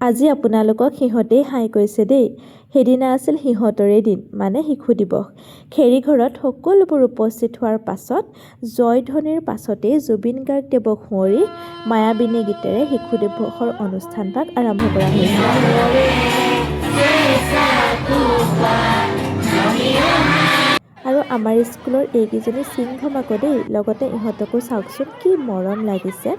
আজি আপোনালোকক সিহঁতেই হাই কৈছে দেই। সেইদিনা আছিল সিহঁতৰে দিন, মানে শিশু দিৱস। খেৰীঘৰত সকলোবোৰ উপস্থিত হোৱাৰ পাছত জয়ধ্বনিৰ পাছতেই জুবিন গাৰ্গদেৱক সুঁৱৰি মায়াবিনী গীতেৰে শিশু দিৱসৰ অনুষ্ঠানভাগ আৰম্ভ কৰা হৈছিল। আৰু আমাৰ স্কুলৰ এইকেইজনী সিংহ মাকো দেই, লগতে ইহঁতকো চাওকচোন কি মৰম লাগিছে।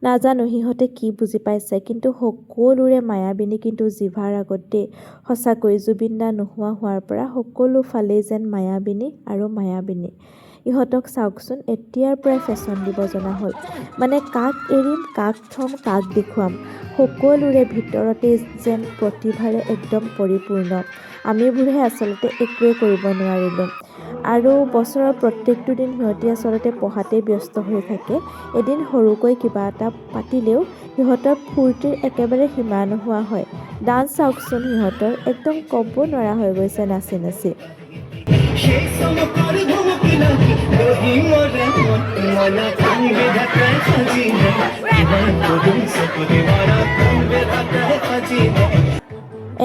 নাজানো সিহঁতে কি বুজি পাইছে, কিন্তু সকলোৰে মায়াবিনী কিন্তু জিভাৰ আগত দেই। সঁচাকৈ জুবিন দা নোহোৱা হোৱাৰ পৰা সকলো ফালেই যেন মায়াবিনী আৰু মায়াবিনী। ইহঁতক চাওকচোন, এতিয়াৰ পৰাই ফেশ্বন দিব জনা হ'ল। মানে কাক এৰিম, কাক থ'ম, কাক দেখুৱাম, সকলোৰে ভিতৰতে যেন প্ৰতিভাৰে একদম পৰিপূৰ্ণ। আমিবোৰহে আচলতে একোৱে কৰিব নোৱাৰিলোঁ। আৰু বছৰৰ প্ৰত্যেকটো দিন সিহঁতি আচলতে পঢ়াতেই ব্যস্ত হৈ থাকে। এদিন সৰুকৈ কিবা এটা পাতিলেও সিহঁতৰ ফূৰ্তিৰ একেবাৰে সীমা নোহোৱা হয়। ডান্স চাওকচোন সিহঁতৰ, একদম ক'ব নোৱাৰা হৈ গৈছে নাচি নাচি।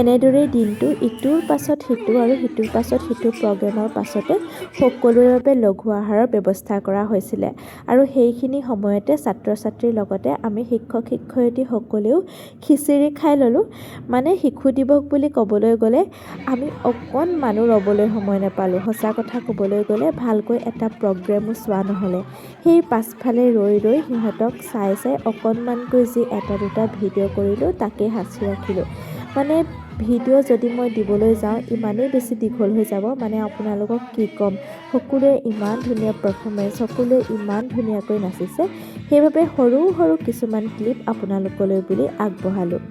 এনেদৰেই দিনটো ইটোৰ পাছত সিটো আৰু সিটোৰ পাছত সিটো প্ৰগ্ৰেমৰ পাছতে সকলোৰে বাবে লঘু আহাৰৰ ব্যৱস্থা কৰা হৈছিলে। আৰু সেইখিনি সময়তে ছাত্ৰ ছাত্ৰীৰ লগতে আমি শিক্ষক শিক্ষয়িত্ৰীসকলেও খিচিৰি খাই ল'লোঁ। মানে শিশু দিৱস বুলি ক'বলৈ গ'লে আমি অকণমানো ৰ'বলৈ সময় নাপালোঁ। সঁচা কথা ক'বলৈ গ'লে ভালকৈ এটা প্ৰগ্ৰেমো চোৱা নহ'লে। সেই পাছফালে ৰৈ ৰৈ সিহঁতক চাই চাই অকণমানকৈ যি এটা দুটা ভিডিঅ' কৰিলোঁ তাকেই সাঁচি ৰাখিলোঁ। মানে ভিডিঅ' যদি মই দিবলৈ যাওঁ ইমানেই বেছি দীঘল হৈ যাব, মানে আপোনালোকক কি ক'ম। সকলোৱে ইমান ধুনীয়া পাৰফৰ্মেঞ্চ, সকলোৱে ইমান ধুনীয়াকৈ নাচিছে, সেইবাবে সৰু সৰু কিছুমান ক্লিপ আপোনালোকলৈ বুলি আগবঢ়ালোঁ।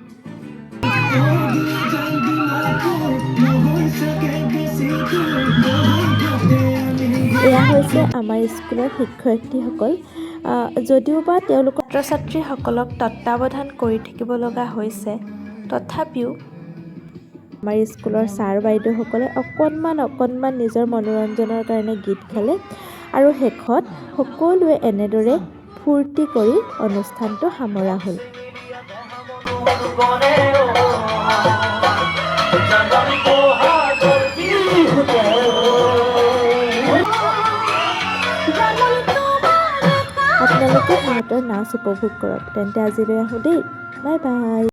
এয়া হৈছে আমাৰ স্কুলৰ শিক্ষয়িত্ৰীসকল। যদিওবা তেওঁলোকৰ ছাত্ৰ ছাত্ৰীসকলক তত্বাৱধান কৰি থাকিব লগা হৈছে, তথাপিও আমাৰ স্কুলৰ ছাৰ বাইদেউসকলে অকণমান নিজৰ মনোৰঞ্জনৰ কাৰণে গীত গালে। আৰু শেষত সকলোৱে এনেদৰে ফূৰ্তি কৰি অনুষ্ঠানটো সামৰা হ'ল। আপোনালোকে সিহঁতৰ নাচ উপভোগ কৰক। তেন্তে আজিলৈ আহোঁ দেই, বাই বাই।